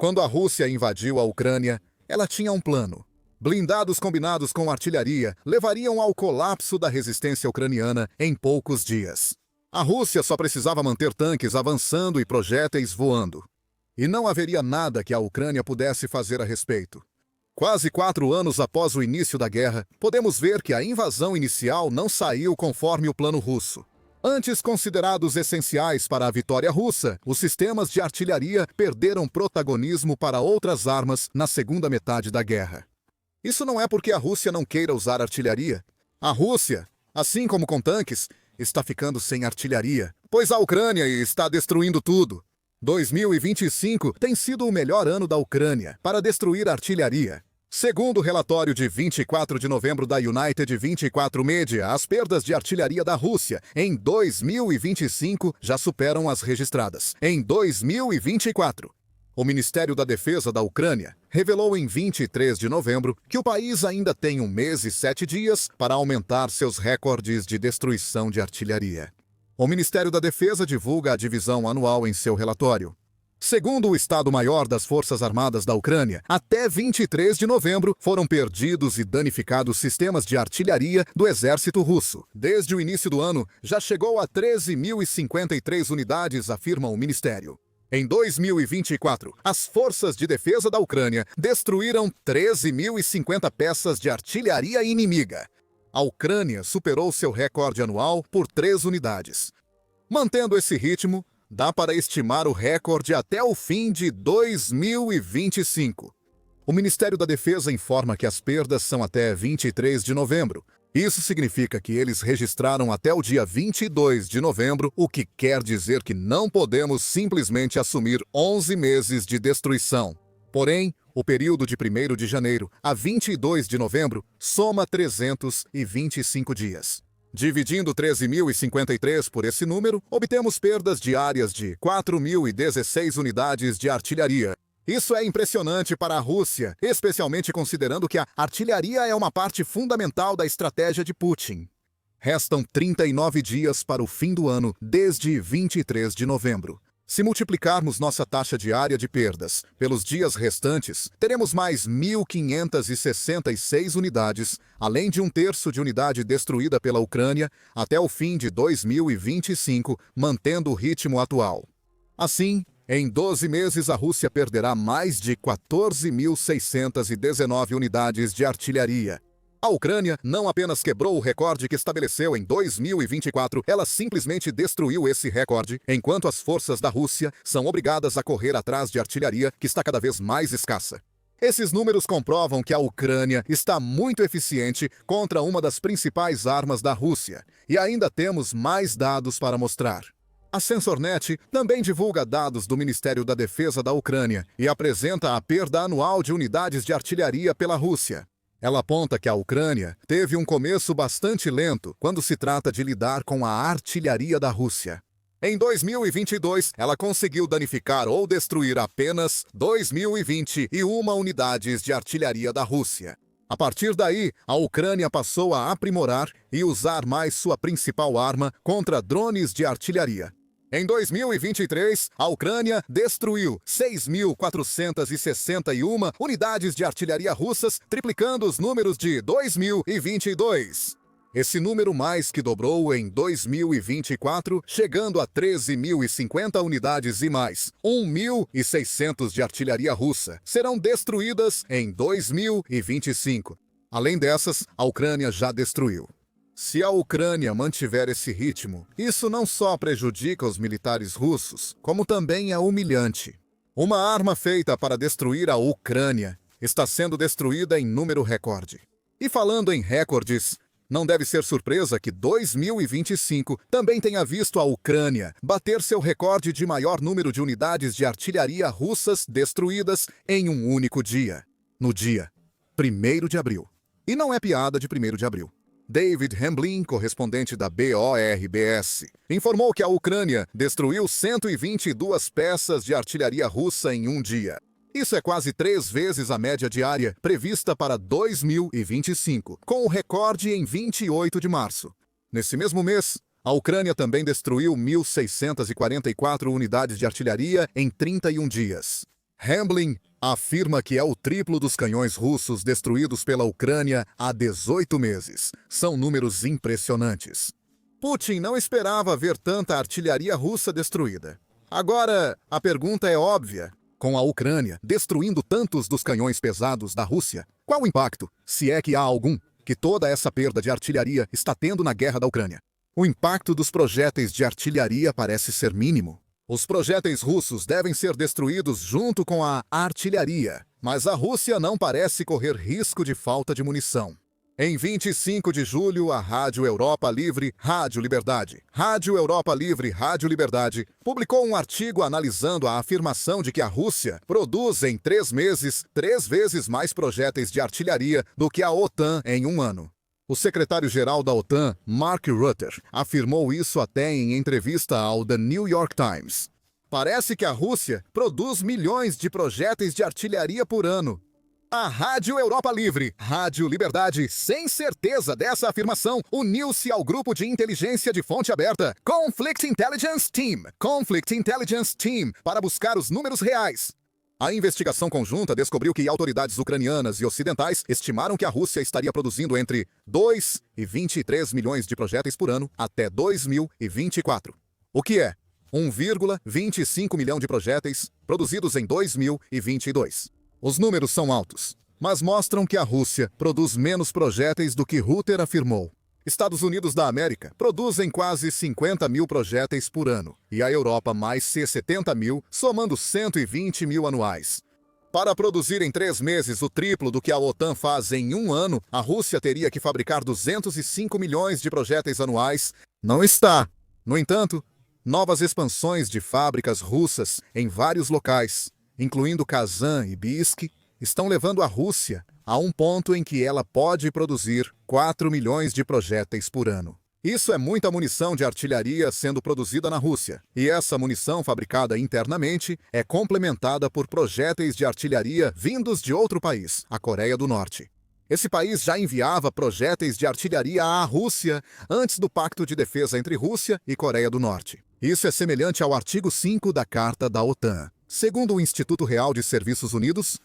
Quando a Rússia invadiu a Ucrânia, ela tinha um plano. Blindados combinados com artilharia levariam ao colapso da resistência ucraniana em poucos dias. A Rússia só precisava manter tanques avançando e projéteis voando. E não haveria nada que a Ucrânia pudesse fazer a respeito. Quase 4 anos após o início da guerra, podemos ver que a invasão inicial não saiu conforme o plano russo. Antes considerados essenciais para a vitória russa, os sistemas de artilharia perderam protagonismo para outras armas na segunda metade da guerra. Isso não é porque a Rússia não queira usar artilharia. A Rússia, assim como com tanques, está ficando sem artilharia, pois a Ucrânia está destruindo tudo. 2025 tem sido o melhor ano da Ucrânia para destruir artilharia. Segundo o relatório de 24 de novembro da United 24 Media, as perdas de artilharia da Rússia em 2025 já superam as registradas em 2024. O Ministério da Defesa da Ucrânia revelou em 23 de novembro que o país ainda tem 1 mês e 7 dias para aumentar seus recordes de destruição de artilharia. O Ministério da Defesa divulga a divisão anual em seu relatório. Segundo o Estado-Maior das Forças Armadas da Ucrânia, até 23 de novembro foram perdidos e danificados sistemas de artilharia do exército russo. Desde o início do ano, já chegou a 13.053 unidades, afirma o Ministério. Em 2024, as forças de defesa da Ucrânia destruíram 13.050 peças de artilharia inimiga. A Ucrânia superou seu recorde anual por 3 unidades. Mantendo esse ritmo, dá para estimar o recorde até o fim de 2025. O Ministério da Defesa informa que as perdas são até 23 de novembro. Isso significa que eles registraram até o dia 22 de novembro, o que quer dizer que não podemos simplesmente assumir 11 meses de destruição. Porém, o período de 1º de janeiro a 22 de novembro soma 325 dias. Dividindo 13.053 por esse número, obtemos perdas diárias de 4.016 unidades de artilharia. Isso é impressionante para a Rússia, especialmente considerando que a artilharia é uma parte fundamental da estratégia de Putin. Restam 39 dias para o fim do ano, desde 23 de novembro. Se multiplicarmos nossa taxa diária de perdas pelos dias restantes, teremos mais 1.566 unidades, além de 1/3 de unidade destruída pela Ucrânia até o fim de 2025, mantendo o ritmo atual. Assim, em 12 meses a Rússia perderá mais de 14.619 unidades de artilharia. A Ucrânia não apenas quebrou o recorde que estabeleceu em 2024, ela simplesmente destruiu esse recorde, enquanto as forças da Rússia são obrigadas a correr atrás de artilharia que está cada vez mais escassa. Esses números comprovam que a Ucrânia está muito eficiente contra uma das principais armas da Rússia, e ainda temos mais dados para mostrar. A Sensornet também divulga dados do Ministério da Defesa da Ucrânia e apresenta a perda anual de unidades de artilharia pela Rússia. Ela aponta que a Ucrânia teve um começo bastante lento quando se trata de lidar com a artilharia da Rússia. Em 2022, ela conseguiu danificar ou destruir apenas 2.021 unidades de artilharia da Rússia. A partir daí, a Ucrânia passou a aprimorar e usar mais sua principal arma contra drones de artilharia. Em 2023, a Ucrânia destruiu 6.461 unidades de artilharia russas, triplicando os números de 2022. Esse número mais que dobrou em 2024, chegando a 13.050 unidades e mais 1.600 de artilharia russa serão destruídas em 2025. Além dessas, a Ucrânia já destruiu. Se a Ucrânia mantiver esse ritmo, isso não só prejudica os militares russos, como também é humilhante. Uma arma feita para destruir a Ucrânia está sendo destruída em número recorde. E falando em recordes, não deve ser surpresa que 2025 também tenha visto a Ucrânia bater seu recorde de maior número de unidades de artilharia russas destruídas em um único dia, no dia 1º de abril. E não é piada de 1º de abril. David Hamblin, correspondente da BORBS, informou que a Ucrânia destruiu 122 peças de artilharia russa em um dia. Isso é quase 3 vezes a média diária prevista para 2025, com o recorde em 28 de março. Nesse mesmo mês, a Ucrânia também destruiu 1.644 unidades de artilharia em 31 dias. Hamblin afirma que é o triplo dos canhões russos destruídos pela Ucrânia há 18 meses. São números impressionantes. Putin não esperava ver tanta artilharia russa destruída. Agora, a pergunta é óbvia. Com a Ucrânia destruindo tantos dos canhões pesados da Rússia, qual o impacto, se é que há algum, que toda essa perda de artilharia está tendo na guerra da Ucrânia? O impacto dos projéteis de artilharia parece ser mínimo. Os projéteis russos devem ser destruídos junto com a artilharia, mas a Rússia não parece correr risco de falta de munição. Em 25 de julho, a Rádio Europa Livre, Rádio Liberdade, publicou um artigo analisando a afirmação de que a Rússia produz em 3 meses 3 vezes mais projéteis de artilharia do que a OTAN em um ano. O secretário-geral da OTAN, Mark Rutte, afirmou isso até em entrevista ao The New York Times. Parece que a Rússia produz milhões de projéteis de artilharia por ano. A Rádio Europa Livre, Rádio Liberdade, sem certeza dessa afirmação, uniu-se ao grupo de inteligência de fonte aberta Conflict Intelligence Team, para buscar os números reais. A investigação conjunta descobriu que autoridades ucranianas e ocidentais estimaram que a Rússia estaria produzindo entre 2 e 23 milhões de projéteis por ano até 2024. O que é 1,25 milhão de projéteis produzidos em 2022. Os números são altos, mas mostram que a Rússia produz menos projéteis do que Rutte afirmou. Estados Unidos da América produzem quase 50 mil projéteis por ano, e a Europa mais 70 mil, somando 120 mil anuais. Para produzir em 3 meses o triplo do que a OTAN faz em um ano, a Rússia teria que fabricar 205 milhões de projéteis anuais. Não está. No entanto, novas expansões de fábricas russas em vários locais, incluindo Kazan e Bisk, estão levando a Rússia a um ponto em que ela pode produzir 4 milhões de projéteis por ano. Isso é muita munição de artilharia sendo produzida na Rússia, e essa munição fabricada internamente é complementada por projéteis de artilharia vindos de outro país, a Coreia do Norte. Esse país já enviava projéteis de artilharia à Rússia antes do Pacto de Defesa entre Rússia e Coreia do Norte. Isso é semelhante ao artigo 5 da Carta da OTAN. Segundo o Instituto Real de Serviços Unidos,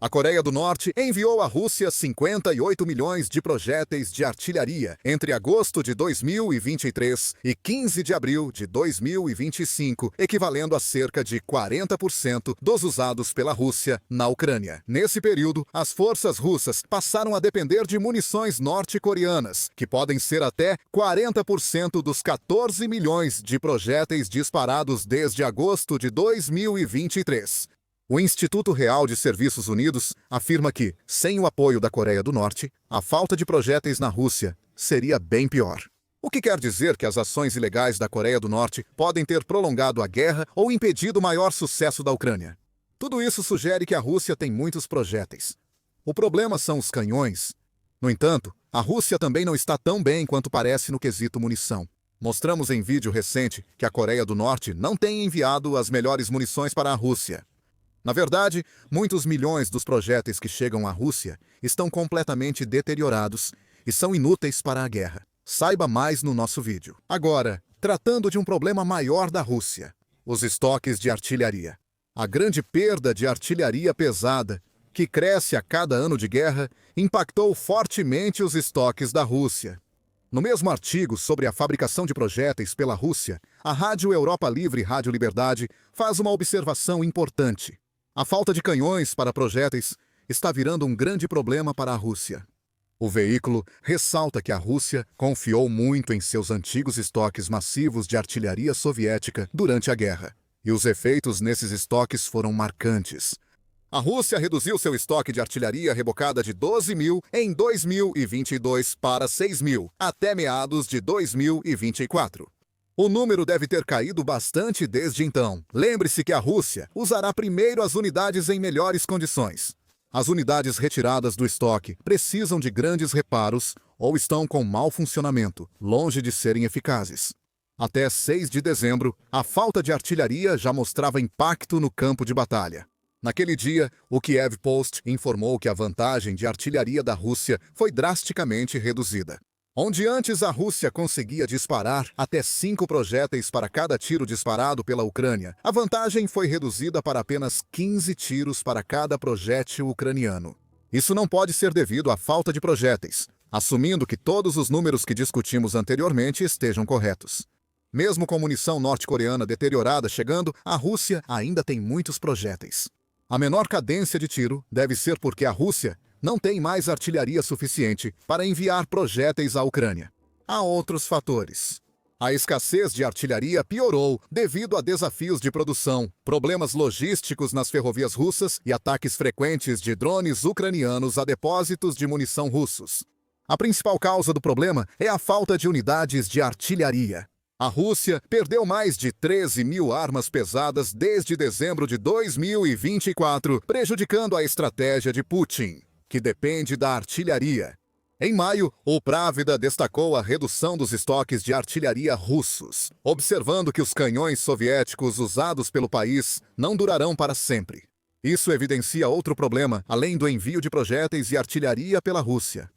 a Coreia do Norte enviou à Rússia 58 milhões de projéteis de artilharia entre agosto de 2023 e 15 de abril de 2025, equivalendo a cerca de 40% dos usados pela Rússia na Ucrânia. Nesse período, as forças russas passaram a depender de munições norte-coreanas, que podem ser até 40% dos 14 milhões de projéteis disparados desde agosto de 2023. O Instituto Real de Serviços Unidos afirma que, sem o apoio da Coreia do Norte, a falta de projéteis na Rússia seria bem pior. O que quer dizer que as ações ilegais da Coreia do Norte podem ter prolongado a guerra ou impedido o maior sucesso da Ucrânia. Tudo isso sugere que a Rússia tem muitos projéteis. O problema são os canhões. No entanto, a Rússia também não está tão bem quanto parece no quesito munição. Mostramos em vídeo recente que a Coreia do Norte não tem enviado as melhores munições para a Rússia. Na verdade, muitos milhões dos projéteis que chegam à Rússia estão completamente deteriorados e são inúteis para a guerra. Saiba mais no nosso vídeo. Agora, tratando de um problema maior da Rússia, os estoques de artilharia. A grande perda de artilharia pesada, que cresce a cada ano de guerra, impactou fortemente os estoques da Rússia. No mesmo artigo sobre a fabricação de projéteis pela Rússia, a Rádio Europa Livre, Rádio Liberdade, faz uma observação importante. A falta de canhões para projéteis está virando um grande problema para a Rússia. O veículo ressalta que a Rússia confiou muito em seus antigos estoques massivos de artilharia soviética durante a guerra, e os efeitos nesses estoques foram marcantes. A Rússia reduziu seu estoque de artilharia rebocada de 12 mil em 2022 para 6 mil, até meados de 2024. O número deve ter caído bastante desde então. Lembre-se que a Rússia usará primeiro as unidades em melhores condições. As unidades retiradas do estoque precisam de grandes reparos ou estão com mau funcionamento, longe de serem eficazes. Até 6 de dezembro, a falta de artilharia já mostrava impacto no campo de batalha. Naquele dia, o Kiev Post informou que a vantagem de artilharia da Rússia foi drasticamente reduzida. Onde antes a Rússia conseguia disparar até 5 projéteis para cada tiro disparado pela Ucrânia, a vantagem foi reduzida para apenas 15 tiros para cada projétil ucraniano. Isso não pode ser devido à falta de projéteis, assumindo que todos os números que discutimos anteriormente estejam corretos. Mesmo com munição norte-coreana deteriorada chegando, a Rússia ainda tem muitos projéteis. A menor cadência de tiro deve ser porque a Rússia não tem mais artilharia suficiente para enviar projéteis à Ucrânia. Há outros fatores. A escassez de artilharia piorou devido a desafios de produção, problemas logísticos nas ferrovias russas e ataques frequentes de drones ucranianos a depósitos de munição russos. A principal causa do problema é a falta de unidades de artilharia. A Rússia perdeu mais de 13 mil armas pesadas desde dezembro de 2024, prejudicando a estratégia de Putin, que depende da artilharia. Em maio, o Pravda destacou a redução dos estoques de artilharia russos, observando que os canhões soviéticos usados pelo país não durarão para sempre. Isso evidencia outro problema, além do envio de projéteis e artilharia pela Rússia.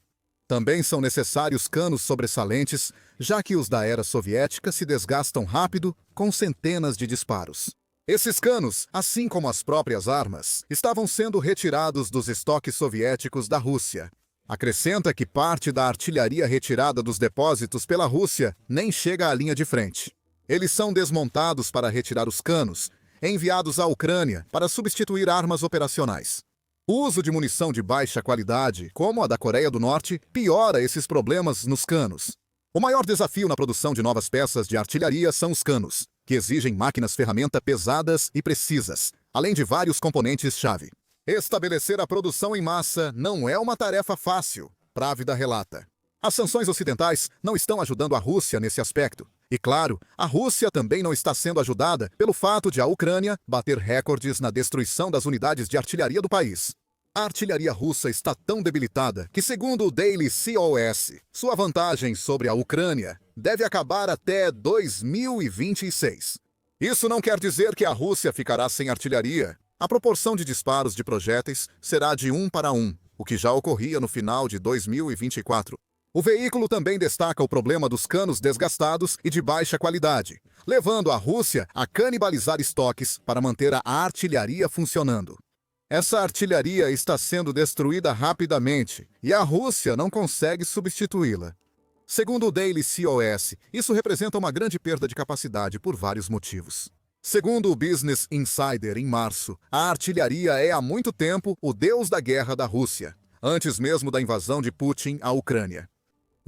Também são necessários canos sobressalentes, já que os da era soviética se desgastam rápido, com centenas de disparos. Esses canos, assim como as próprias armas, estavam sendo retirados dos estoques soviéticos da Rússia. Acrescenta que parte da artilharia retirada dos depósitos pela Rússia nem chega à linha de frente. Eles são desmontados para retirar os canos, enviados à Ucrânia para substituir armas operacionais. O uso de munição de baixa qualidade, como a da Coreia do Norte, piora esses problemas nos canos. O maior desafio na produção de novas peças de artilharia são os canos, que exigem máquinas-ferramenta pesadas e precisas, além de vários componentes-chave. Estabelecer a produção em massa não é uma tarefa fácil, Pravda relata. As sanções ocidentais não estão ajudando a Rússia nesse aspecto. E claro, a Rússia também não está sendo ajudada pelo fato de a Ucrânia bater recordes na destruição das unidades de artilharia do país. A artilharia russa está tão debilitada que, segundo o Daily COS, sua vantagem sobre a Ucrânia deve acabar até 2026. Isso não quer dizer que a Rússia ficará sem artilharia. A proporção de disparos de projéteis será de 1 para 1, o que já ocorria no final de 2024. O veículo também destaca o problema dos canos desgastados e de baixa qualidade, levando a Rússia a canibalizar estoques para manter a artilharia funcionando. Essa artilharia está sendo destruída rapidamente e a Rússia não consegue substituí-la. Segundo o Daily COS, isso representa uma grande perda de capacidade por vários motivos. Segundo o Business Insider, em março, a artilharia é há muito tempo o deus da guerra da Rússia, antes mesmo da invasão de Putin à Ucrânia.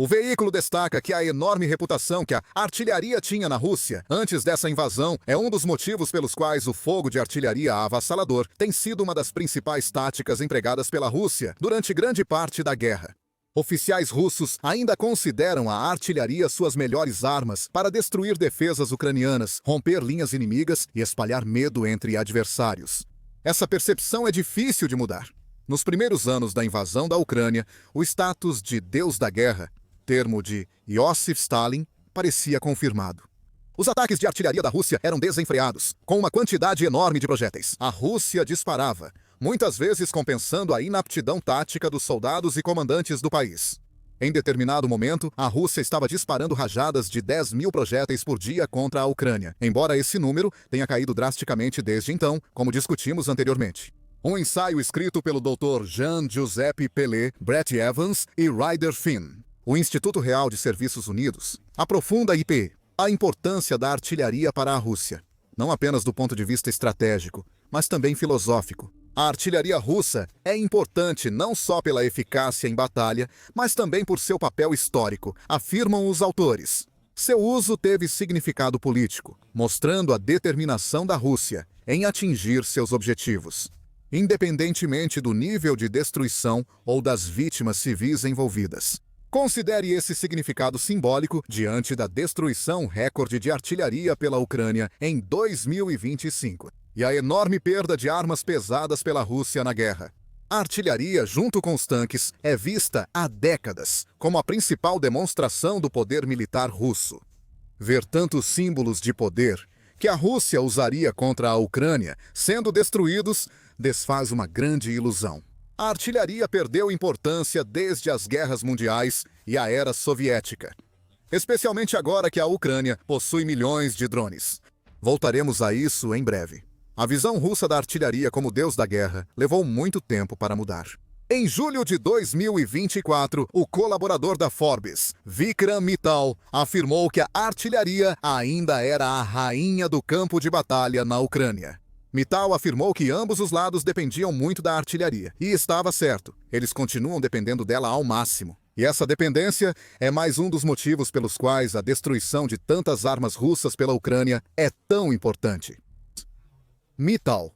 O veículo destaca que a enorme reputação que a artilharia tinha na Rússia antes dessa invasão é um dos motivos pelos quais o fogo de artilharia avassalador tem sido uma das principais táticas empregadas pela Rússia durante grande parte da guerra. Oficiais russos ainda consideram a artilharia suas melhores armas para destruir defesas ucranianas, romper linhas inimigas e espalhar medo entre adversários. Essa percepção é difícil de mudar. Nos primeiros anos da invasão da Ucrânia, o status de Deus da Guerra, termo de Iosif Stalin, parecia confirmado. Os ataques de artilharia da Rússia eram desenfreados, com uma quantidade enorme de projéteis. A Rússia disparava, muitas vezes compensando a inaptidão tática dos soldados e comandantes do país. Em determinado momento, a Rússia estava disparando rajadas de 10 mil projéteis por dia contra a Ucrânia, embora esse número tenha caído drasticamente desde então, como discutimos anteriormente. Um ensaio escrito pelo Dr. Jean-Giuseppe Pelé, Brett Evans e Ryder Finn, o Instituto Real de Serviços Unidos, aprofunda a importância da artilharia para a Rússia, não apenas do ponto de vista estratégico, mas também filosófico. A artilharia russa é importante não só pela eficácia em batalha, mas também por seu papel histórico, afirmam os autores. Seu uso teve significado político, mostrando a determinação da Rússia em atingir seus objetivos, independentemente do nível de destruição ou das vítimas civis envolvidas. Considere esse significado simbólico diante da destruição recorde de artilharia pela Ucrânia em 2025 e a enorme perda de armas pesadas pela Rússia na guerra. A artilharia, junto com os tanques, é vista há décadas como a principal demonstração do poder militar russo. Ver tantos símbolos de poder que a Rússia usaria contra a Ucrânia sendo destruídos desfaz uma grande ilusão. A artilharia perdeu importância desde as guerras mundiais e a era soviética, especialmente agora que a Ucrânia possui milhões de drones. Voltaremos a isso em breve. A visão russa da artilharia como deus da guerra levou muito tempo para mudar. Em julho de 2024, o colaborador da Forbes, Vikram Mittal, afirmou que a artilharia ainda era a rainha do campo de batalha na Ucrânia. Mittal afirmou que ambos os lados dependiam muito da artilharia, e estava certo, eles continuam dependendo dela ao máximo. E essa dependência é mais um dos motivos pelos quais a destruição de tantas armas russas pela Ucrânia é tão importante. Mittal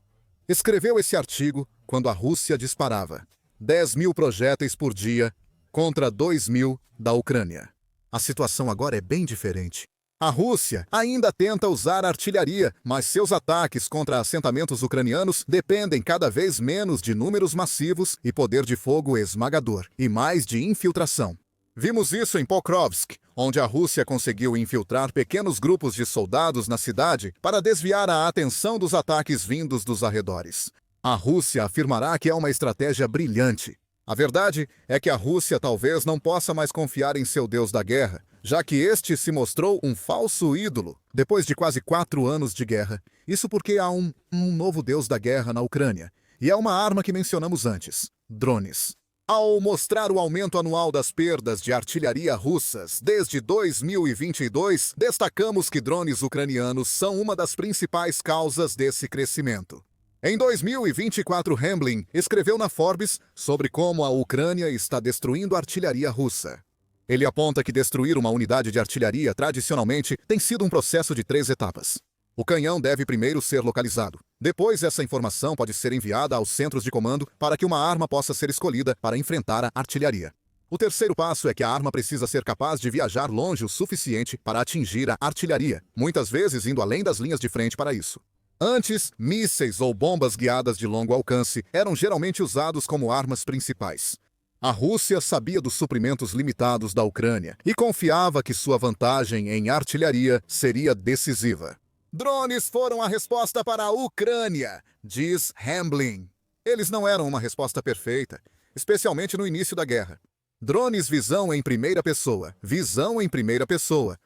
escreveu esse artigo quando a Rússia disparava 10.000 projéteis por dia contra 2.000 da Ucrânia. A situação agora é bem diferente. A Rússia ainda tenta usar artilharia, mas seus ataques contra assentamentos ucranianos dependem cada vez menos de números massivos e poder de fogo esmagador, e mais de infiltração. Vimos isso em Pokrovsk, onde a Rússia conseguiu infiltrar pequenos grupos de soldados na cidade para desviar a atenção dos ataques vindos dos arredores. A Rússia afirmará que é uma estratégia brilhante. A verdade é que a Rússia talvez não possa mais confiar em seu deus da guerra, já que este se mostrou um falso ídolo depois de quase 4 anos de guerra. Isso porque há um novo deus da guerra na Ucrânia, e é uma arma que mencionamos antes: drones. Ao mostrar o aumento anual das perdas de artilharia russas desde 2022, destacamos que drones ucranianos são uma das principais causas desse crescimento. Em 2024, Hamblin escreveu na Forbes sobre como a Ucrânia está destruindo a artilharia russa. Ele aponta que destruir uma unidade de artilharia tradicionalmente tem sido um processo de 3 etapas. O canhão deve primeiro ser localizado. Depois, essa informação pode ser enviada aos centros de comando para que uma arma possa ser escolhida para enfrentar a artilharia. O terceiro passo é que a arma precisa ser capaz de viajar longe o suficiente para atingir a artilharia, muitas vezes indo além das linhas de frente para isso. Antes, mísseis ou bombas guiadas de longo alcance eram geralmente usados como armas principais. A Rússia sabia dos suprimentos limitados da Ucrânia e confiava que sua vantagem em artilharia seria decisiva. Drones foram a resposta para a Ucrânia, diz Hamblin. Eles não eram uma resposta perfeita, especialmente no início da guerra. Drones visão em primeira pessoa,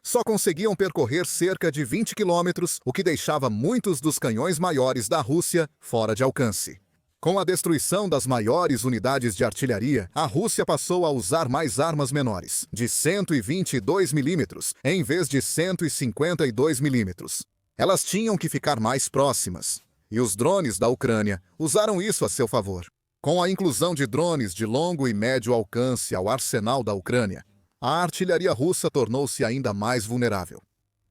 só conseguiam percorrer cerca de 20 quilômetros, o que deixava muitos dos canhões maiores da Rússia fora de alcance. Com a destruição das maiores unidades de artilharia, a Rússia passou a usar mais armas menores, de 122 milímetros, em vez de 152 milímetros. Elas tinham que ficar mais próximas, e os drones da Ucrânia usaram isso a seu favor. Com a inclusão de drones de longo e médio alcance ao arsenal da Ucrânia, a artilharia russa tornou-se ainda mais vulnerável.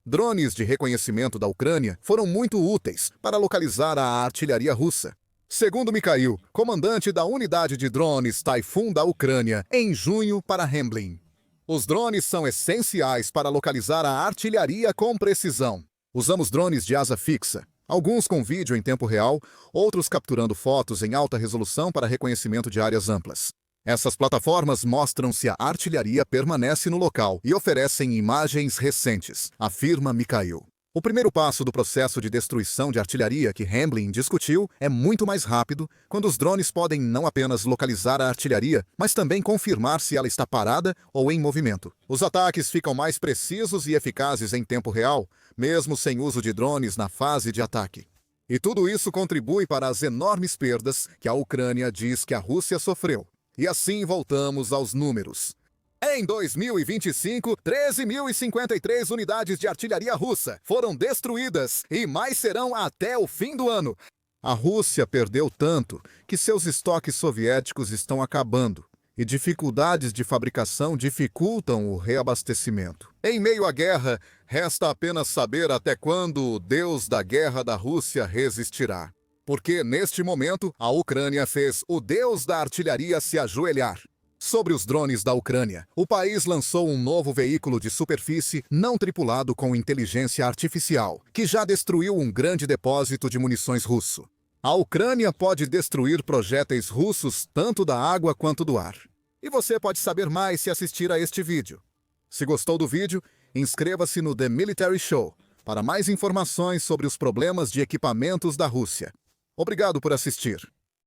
Drones de reconhecimento da Ucrânia foram muito úteis para localizar a artilharia russa. Segundo Mikhail, comandante da unidade de drones Typhoon da Ucrânia, em junho para Hamblin. Os drones são essenciais para localizar a artilharia com precisão. Usamos drones de asa fixa, alguns com vídeo em tempo real, outros capturando fotos em alta resolução para reconhecimento de áreas amplas. Essas plataformas mostram se a artilharia permanece no local e oferecem imagens recentes, afirma Mikhail. O primeiro passo do processo de destruição de artilharia que Hamblin discutiu é muito mais rápido, quando os drones podem não apenas localizar a artilharia, mas também confirmar se ela está parada ou em movimento. Os ataques ficam mais precisos e eficazes em tempo real, mesmo sem uso de drones na fase de ataque. E tudo isso contribui para as enormes perdas que a Ucrânia diz que a Rússia sofreu. E assim voltamos aos números. Em 2025, 13.053 unidades de artilharia russa foram destruídas e mais serão até o fim do ano. A Rússia perdeu tanto que seus estoques soviéticos estão acabando e dificuldades de fabricação dificultam o reabastecimento. Em meio à guerra, resta apenas saber até quando o deus da guerra da Rússia resistirá. Porque, neste momento, a Ucrânia fez o deus da artilharia se ajoelhar. Sobre os drones da Ucrânia, o país lançou um novo veículo de superfície não tripulado com inteligência artificial, que já destruiu um grande depósito de munições russo. A Ucrânia pode destruir projéteis russos tanto da água quanto do ar. E você pode saber mais se assistir a este vídeo. Se gostou do vídeo, inscreva-se no The Military Show para mais informações sobre os problemas de equipamentos da Rússia. Obrigado por assistir.